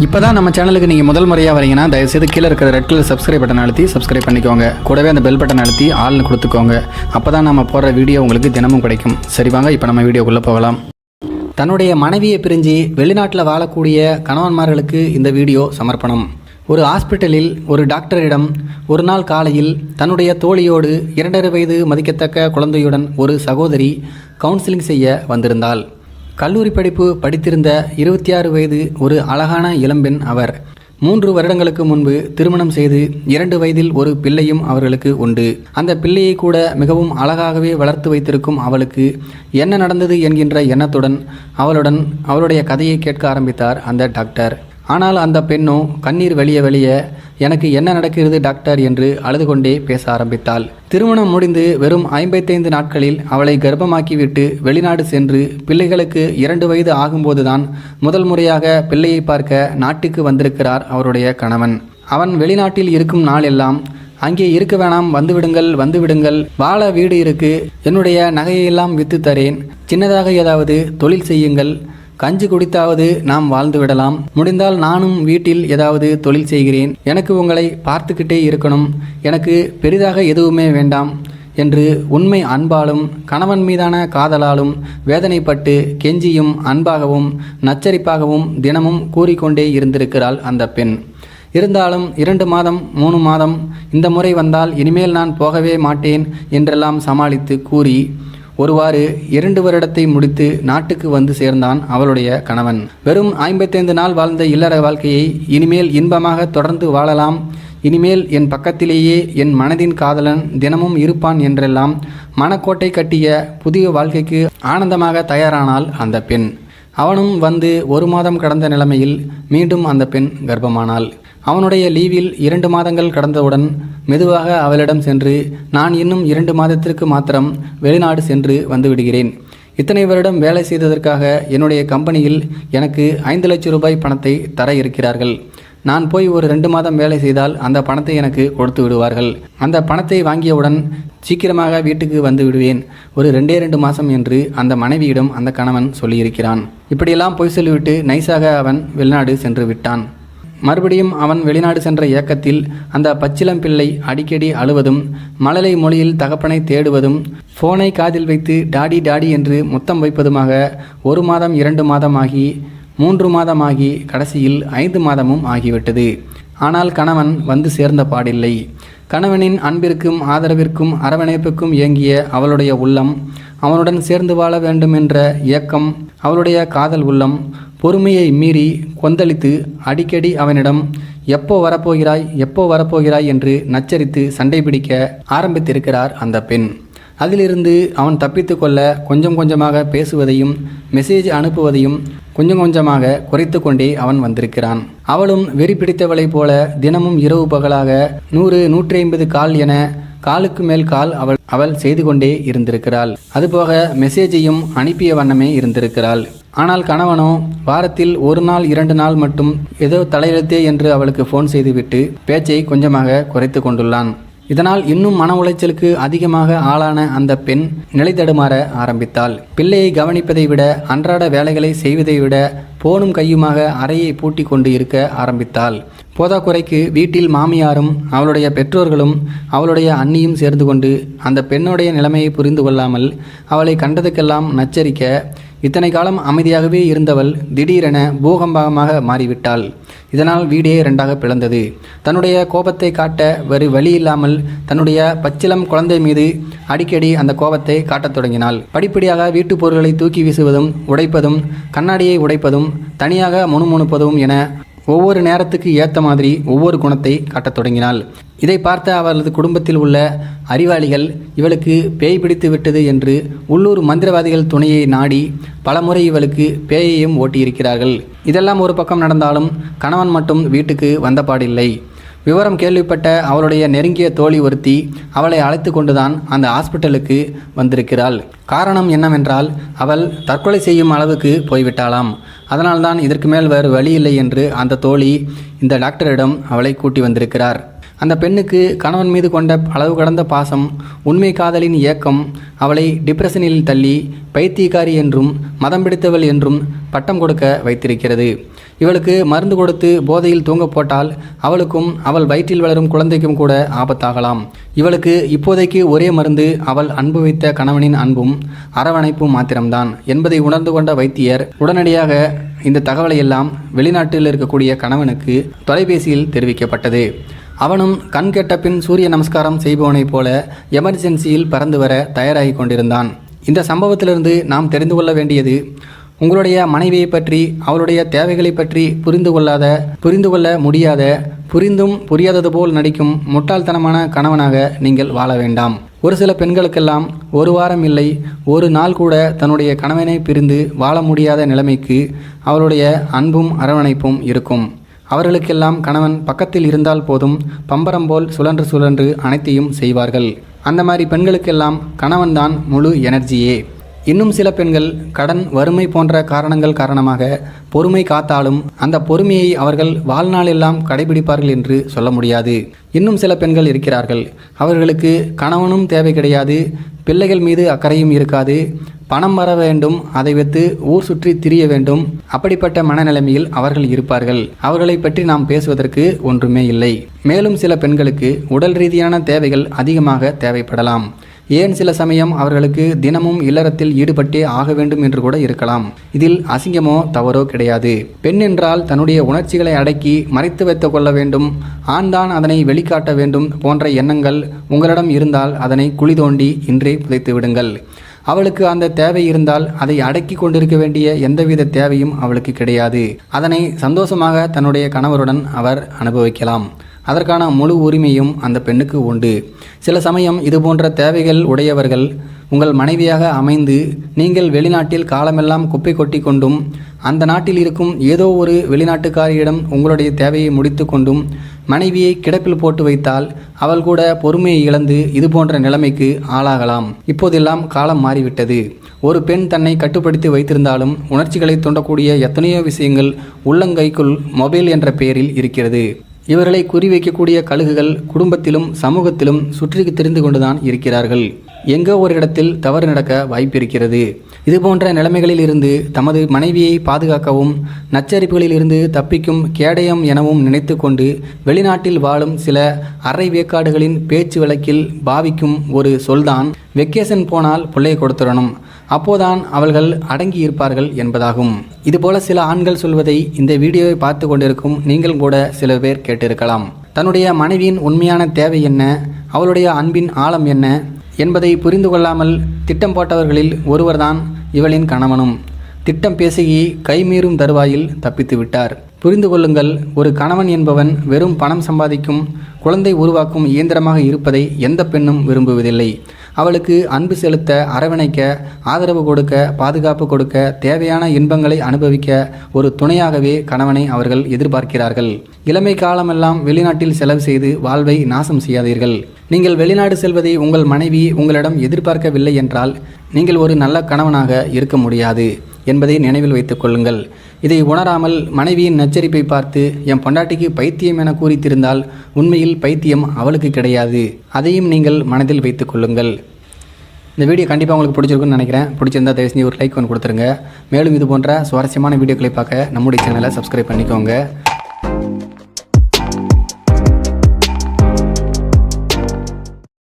இப்போ தான் நம்ம சேனலுக்கு நீங்கள் முதல் முறையாக வரீங்கன்னா தயவுசெய்து கீழே இருக்கிற ரெட் கலர் சப்ஸ்கிரைப் பட்டன் அழுத்தி சப்ஸ்கிரைப் பண்ணிக்கோங்க. கூடவே அந்த பெல் பட்டன் அழுத்தி ஆள்னு கொடுத்துக்கோங்க. அப்போ தான் நம்ம போடுற வீடியோ உங்களுக்கு தினமும் கிடைக்கும். சரி வாங்க இப்போ நம்ம வீடியோக்குள்ளே போகலாம். தன்னுடைய மனைவியை பிரிஞ்சு வெளிநாட்டில் வாழக்கூடிய கணவன்மார்களுக்கு இந்த வீடியோ சமர்ப்பணம். ஒரு ஹாஸ்பிட்டலில் ஒரு டாக்டரிடம் ஒரு நாள் காலையில் தன்னுடைய தோழியோடு 2.5 வயது மதிக்கத்தக்க குழந்தையுடன் ஒரு சகோதரி கவுன்சிலிங் செய்ய வந்திருந்தாள். கல்லூரி படிப்பு படித்திருந்த 26 வயது ஒரு அழகான இளம்பெண் அவர். 3 வருடங்களுக்கு முன்பு திருமணம் செய்து 2 வயதில் ஒரு பிள்ளையும் அவர்களுக்கு உண்டு. அந்த பிள்ளையை கூட மிகவும் அழகாகவே வளர்த்து வைத்திருக்கும் அவளுக்கு என்ன நடந்தது என்கின்ற எண்ணத்துடன் அவளுடைய கதையை கேட்க ஆரம்பித்தார் அந்த டாக்டர். ஆனால் அந்த பெண்ணோ கண்ணீர் வெளிய எனக்கு என்ன நடக்கிறது டாக்டர் என்று அழுது கொண்டே பேச ஆரம்பித்தாள். திருமணம் முடிந்து வெறும் 55 நாட்களில் அவளை கர்ப்பமாக்கிவிட்டு வெளிநாடு சென்று பிள்ளைகளுக்கு 2 வயது ஆகும்போதுதான் முதல் முறையாக பிள்ளையை பார்க்க நாட்டுக்கு வந்திருக்கிறார் அவருடைய கணவன். அவன் வெளிநாட்டில் இருக்கும் நாளெல்லாம் அங்கே இருக்க வேணாம், வந்துவிடுங்கள், வாழ வீடு இருக்கு, என்னுடைய நகையெல்லாம் விற்று தரேன், சின்னதாக ஏதாவது தொழில் செய்யுங்கள், கஞ்சி குடித்தாவது நாம் வாழ்ந்து விடலாம், முடிந்தால் நானும் வீட்டில் ஏதாவது தொழில் செய்கிறேன், எனக்கு உங்களை பார்த்துக்கிட்டே இருக்கணும், எனக்கு பெரிதாக எதுவுமே வேண்டாம் என்று உண்மை அன்பாலும் கணவன் மீதான காதலாலும் வேதனைப்பட்டு கெஞ்சியும் அன்பாகவும் நச்சரிப்பாகவும் தினமும் கூறிக்கொண்டே இருந்திருக்கிறாள் அந்த பெண். இருந்தாலும் 2 மாதம் 3 மாதம் இந்த முறை வந்தால் இனிமேல் நான் போகவே மாட்டேன் என்றெல்லாம் சமாளித்து கூறி ஒருவாறு 2 வருடத்தை முடித்து நாட்டுக்கு வந்து சேர்ந்தான் அவளுடைய கணவன். வெறும் 55 நாள் வாழ்ந்த இல்லற வாழ்க்கையை இனிமேல் இன்பமாக தொடர்ந்து வாழலாம், இனிமேல் என் பக்கத்திலேயே என் மனதின் காதலன் தினமும் இருப்பான் என்றெல்லாம் மனக்கோட்டை கட்டிய புதிய வாழ்க்கைக்கு ஆனந்தமாக தயாரானாள் அந்த பெண். அவனும் வந்து 1 மாதம் கடந்த நிலைமையில் மீண்டும் அந்த பெண் கர்ப்பமானாள். அவனுடைய லீவில் 2 மாதங்கள் கடந்தவுடன் மெதுவாக அவளிடம் சென்று, நான் இன்னும் 2 மாதத்திற்கு மாத்திரம் வெளிநாடு சென்று வந்துவிடுகிறேன். இத்தனை வருடம் வேலை செய்ததற்காக என்னுடைய கம்பெனியில் எனக்கு 5 லட்சம் ரூபாய் பணத்தை தர இருக்கிறார்கள். நான் போய் ஒரு 2 மாதம் வேலை செய்தால் அந்த பணத்தை எனக்கு கொடுத்து விடுவார்கள். அந்த பணத்தை வாங்கியவுடன் சீக்கிரமாக வீட்டுக்கு வந்து விடுவேன், ஒரு 2 மாதம் என்று அந்த மனைவியிடம் அந்த கணவன் சொல்லியிருக்கிறான். இப்படியெல்லாம் பொய் சொல்லிவிட்டு நைஸாக அவன் வெளிநாடு சென்று விட்டான். மறுபடியும் அவன் வெளிநாடு சென்ற ஏக்கத்தில் அந்த பச்சிளம் பிள்ளை அடிக்கடி அழுவதும் மழலை மொழியில் தகப்பனை தேடுவதும் ஃபோனை காதில் வைத்து டாடி டாடி என்று முத்தம் வைப்பதுமாக 1 மாதம் 2 மாதமாகி 3 மாதமாகி கடைசியில் 5 மாதமும் ஆகிவிட்டது. ஆனால் கணவன் வந்து சேர்ந்த பாடில்லை. கணவனின் அன்பிற்கும் ஆதரவிற்கும் அரவணைப்புக்கும் ஏங்கிய அவளுடைய உள்ளம், அவனுடன் சேர்ந்து வாழ வேண்டும் என்ற ஏக்கம், அவளுடைய காதல் உள்ளம் பொறுமையை மீறி கொந்தளித்து அடிக்கடி அவனிடம் எப்போ வரப்போகிறாய் என்று நச்சரித்து சண்டை பிடிக்க ஆரம்பித்திருக்கிறார் அந்த பெண். அதிலிருந்து அவன் தப்பித்து கொள்ள கொஞ்சம் கொஞ்சமாக பேசுவதையும் மெசேஜ் அனுப்புவதையும் கொஞ்சம் கொஞ்சமாக குறைத்து கொண்டே அவன் வந்திருக்கிறான். அவளும் வெறி பிடித்தவளைப் போல தினமும் இரவு பகலாக 100-150 கால் என காலுக்கு மேல் கால் அவள் செய்து கொண்டே இருந்திருக்கிறாள். அதுபோக மெசேஜையும் அனுப்பிய வண்ணமே இருந்திருக்கிறாள். ஆனால் கணவனோ வாரத்தில் 1 நாள் 2 நாள் மட்டும் ஏதோ தலையெழுத்தே என்று அவளுக்கு ஃபோன் செய்துவிட்டு பேச்சை கொஞ்சமாக குறைத்து கொண்டுள்ளான். இதனால் இன்னும் மன உளைச்சலுக்கு அதிகமாக ஆளான அந்த பெண் நிலை தடுமாற ஆரம்பித்தாள். பிள்ளையை கவனிப்பதை விட அன்றாட வேலைகளை செய்வதை விட போனும் கையுமாக அறையை பூட்டி கொண்டு இருக்க ஆரம்பித்தாள். போதாக்குறைக்கு வீட்டில் மாமியாரும் அவளுடைய பெற்றோர்களும் அவளுடைய அண்ணியும் சேர்ந்து கொண்டு அந்த பெண்ணுடைய நிலைமையை புரிந்து கொள்ளாமல் அவளை கண்டதுக்கெல்லாம் நச்சரிக்க, இத்தனை காலம் அமைதியாகவே இருந்தவள் திடீரென பூகம்பமாக மாறிவிட்டாள். இதனால் வீடே 2ஆக பிளந்தது. தன்னுடைய கோபத்தை காட்ட வேறு வழி இல்லாமல் தன்னுடைய பச்சிளம் குழந்தை மீது அடிக்கடி அந்த கோபத்தை காட்டத் தொடங்கினாள். படிப்படியாக வீட்டு பொருட்களை தூக்கி வீசுவதும் உடைப்பதும் கண்ணாடியை உடைப்பதும் தனியாக முணுமுணுப்பதும் என ஒவ்வொரு நேரத்துக்கு ஏற்ற மாதிரி ஒவ்வொரு குணத்தை காட்டத் தொடங்கினாள். இதை பார்த்த அவரது குடும்பத்தில் உள்ள அறிவாளிகள் இவளுக்கு பேய் பிடித்து விட்டது என்று உள்ளூர் மந்திரவாதிகள் துணையை நாடி பலமுறை இவளுக்கு பேயையும் ஓட்டியிருக்கிறார்கள். இதெல்லாம் ஒரு பக்கம் நடந்தாலும் கணவன் மட்டும் வீட்டுக்கு வந்தபாடில்லை. விவரம் கேள்விப்பட்ட அவளுடைய நெருங்கிய தோழி ஒருத்தி அவளை அழைத்து கொண்டுதான் அந்த ஹாஸ்பிட்டலுக்கு வந்திருக்கிறாள். காரணம் என்னவென்றால் அவள் தற்கொலை செய்யும் அளவுக்கு போய்விட்டாளாம். அதனால்தான் இதற்கு மேல் வேறு வழி இல்லை என்று அந்த தோழி இந்த டாக்டரிடம் அவளை கூட்டி வந்திருக்கிறார். அந்த பெண்ணுக்கு கணவன் மீது கொண்ட அளவு கடந்த பாசம், உண்மை காதலின் ஏக்கம் அவளை டிப்ரெஷனில் தள்ளி பைத்தியக்காரி என்றும் மதம் பிடித்தவள் என்றும் பட்டம் கொடுக்க வைத்திருக்கிறது. இவளுக்கு மருந்து கொடுத்து போதையில் தூங்க போட்டால் அவளுக்கும் அவள் வயிற்றில் வளரும் குழந்தைக்கும் கூட ஆபத்தாகலாம். இவளுக்கு இப்போதைக்கு ஒரே மருந்து அவள் அன்பு வைத்த கணவனின் அன்பும் அரவணைப்பும் மாத்திரம்தான் என்பதை உணர்ந்து கொண்ட வைத்தியர் உடனடியாக இந்த தகவலை எல்லாம் வெளிநாட்டில் இருக்கக்கூடிய கணவனுக்கு தொலைபேசியில் தெரிவிக்கப்பட்டது. அவனும் கண் கெட்ட பின் சூரிய நமஸ்காரம் செய்பவனைப் போல எமர்ஜென்சியில் பறந்து வர தயாராகி கொண்டிருந்தான். இந்த சம்பவத்திலிருந்து நாம் தெரிந்து கொள்ள வேண்டியது, உங்களுடைய மனைவியை பற்றி அவளுடைய தேவைகளை பற்றி புரிந்து கொள்ள முடியாத, புரிந்தும் புரியாதது போல் நடிக்கும் முட்டாள்தனமான கணவனாக நீங்கள் வாழ வேண்டாம். ஒரு சில பெண்களுக்கெல்லாம் ஒரு வாரம் இல்லை, ஒரு நாள் கூட தன்னுடைய கணவனை பிரிந்து வாழ முடியாத நிலைமைக்கு அவளுடைய அன்பும் அரவணைப்பும் இருக்கும். அவர்களுக்கெல்லாம் கணவன் பக்கத்தில் இருந்தால் போதும், பம்பரம் போல் சுழன்று சுழன்று அனைத்தையும் செய்வார்கள். அந்த மாதிரி பெண்களுக்கெல்லாம் கணவன்தான் முழு எனர்ஜியே. இன்னும் சில பெண்கள் கடன், வறுமை போன்ற காரணங்கள் காரணமாக பொறுமை காத்தாலும் அந்த பொறுமையை அவர்கள் வாழ்நாளெல்லாம் கடைபிடிப்பார்கள் என்று சொல்ல முடியாது. இன்னும் சில பெண்கள் இருக்கிறார்கள், அவர்களுக்கு கணவனும் தேவை கிடையாது, பிள்ளைகள் மீது அக்கறையும் இருக்காது, பணம் வர வேண்டும், அதை வைத்து ஊர் சுற்றி திரிய வேண்டும், அப்படிப்பட்ட மனநிலைமையில் அவர்கள் இருப்பார்கள். அவர்களை பற்றி நாம் பேசுவதற்கு ஒன்றுமே இல்லை. மேலும் சில பெண்களுக்கு உடல் ரீதியான தேவைகள் அதிகமாக தேவைப்படலாம். ஏன் சில சமயம் அவர்களுக்கு தினமும் இல்லறத்தில் ஈடுபட்டே ஆக வேண்டும் என்று கூட இருக்கலாம். இதில் அசிங்கமோ தவறோ கிடையாது. பெண் என்றால் தன்னுடைய உணர்ச்சிகளை அடக்கி மறைத்து வைத்துக் கொள்ள வேண்டும், ஆண்தான் அதனை வெளிக்காட்ட வேண்டும் போன்ற எண்ணங்கள் உங்களிடம் இருந்தால் அதனை குழி தோண்டி இன்றே புதைத்து விடுங்கள். அவளுக்கு அந்த தேவை இருந்தால் அதை அடக்கி கொண்டிருக்க வேண்டிய எந்தவித தேவையும் அவளுக்கு கிடையாது. அதனை சந்தோஷமாக தன்னுடைய கணவருடன் அவர் அனுபவிக்கலாம். அதற்கான முழு உரிமையும் அந்த பெண்ணுக்கு உண்டு. சில சமயம் இதுபோன்ற தேவைகள் உடையவர்கள் உங்கள் மனைவியாக அமைந்து நீங்கள் வெளிநாட்டில் காலமெல்லாம் குப்பை கொட்டி கொண்டும் அந்த நாட்டில் இருக்கும் ஏதோ ஒரு வெளிநாட்டுக்காரியிடம் உங்களுடைய தேவையை முடித்து கொண்டும் மனைவியை கிடப்பில் போட்டு வைத்தால் அவள் கூட பொறுமையை இழந்து இதுபோன்ற நிலைமைக்கு ஆளாகலாம். இப்போதெல்லாம் காலம் மாறிவிட்டது. ஒரு பெண் தன்னை கட்டுப்படுத்தி வைத்திருந்தாலும் உணர்ச்சிகளை தூண்டக்கூடிய எத்தனையோ விஷயங்கள் உள்ளங்கைக்குள் மொபைல் என்ற பெயரில் இருக்கிறது. இவர்களை குறிவைக்கக்கூடிய கழுகுகள் குடும்பத்திலும் சமூகத்திலும் சுற்றி தெரிந்து கொண்டுதான் இருக்கிறார்கள். எங்கோ ஒரு இடத்தில் தவறு நடக்க வாய்ப்பிருக்கிறது. இதுபோன்ற நிலைமைகளில் இருந்து தமது மனைவியை பாதுகாக்கவும் நச்சரிப்புகளில் இருந்து தப்பிக்கும் கேடயம் எனவும் நினைத்து கொண்டு வெளிநாட்டில் வாழும் சில அரை வேக்காடுகளின் பேச்சு வழக்கில் பாவிக்கும் ஒரு சொல்தான், வெக்கேஷன் போனால் பிள்ளையை கொடுத்துடணும், அப்போதான் அவர்கள் அடங்கி இருப்பார்கள் என்பதாகும். இதுபோல சில ஆண்கள் சொல்வதை இந்த வீடியோவை பார்த்து கொண்டிருக்கும் நீங்கள் கூட சில பேர் கேட்டிருக்கலாம். தன்னுடைய மனைவியின் உண்மையான தேவை என்ன, அவளுடைய அன்பின் ஆழம் என்ன என்பதை புரிந்து கொள்ளாமல் திட்டம் போட்டவர்களில் ஒருவர்தான் இவளின் கணவனும். திட்டம் பேசுகி கைமீறும் தருவாயில் தப்பித்து விட்டார். புரிந்து கொள்ளுங்கள், ஒரு கணவன் என்பவன் வெறும் பணம் சம்பாதிக்கும், குழந்தை உருவாக்கும் இயந்திரமாக இருப்பதை எந்த பெண்ணும் விரும்புவதில்லை. அவளுக்கு அன்பு செலுத்த, அரவணைக்க, ஆதரவு கொடுக்க, பாதுகாப்பு கொடுக்க, தேவையான இன்பங்களை அனுபவிக்க ஒரு துணையாகவே கணவனை அவர்கள் எதிர்பார்க்கிறார்கள். இளமை காலமெல்லாம் வெளிநாட்டில் செலவு செய்து வாழ்வை நாசம் செய்யாதீர்கள். நீங்கள் வெளிநாடு செல்வதை உங்கள் மனைவி உங்களிடம் எதிர்பார்க்கவில்லை என்றால் நீங்கள் ஒரு நல்ல கணவனாக இருக்க முடியாது என்பதை நினைவில் வைத்துக் கொள்ளுங்கள். இதை உணராமல் மனைவியின் நச்சரிப்பை பார்த்து என் பொண்டாட்டிக்கு பைத்தியம் என கூறித்திருந்தால் உண்மையில் பைத்தியம் அவளுக்கு கிடையாது. அதையும் நீங்கள் மனதில் வைத்துக் கொள்ளுங்கள். இந்த வீடியோ கண்டிப்பாக உங்களுக்கு பிடிச்சிருக்குன்னு நினைக்கிறேன். பிடிச்சிருந்தா தயவு செஞ்சு ஒரு லைக் ஒன்று கொடுத்துருங்க. மேலும் இது போன்ற சுவாரஸ்யமான வீடியோக்களை பார்க்க நம்முடைய சேனலை சப்ஸ்கிரைப் பண்ணிக்கோங்க.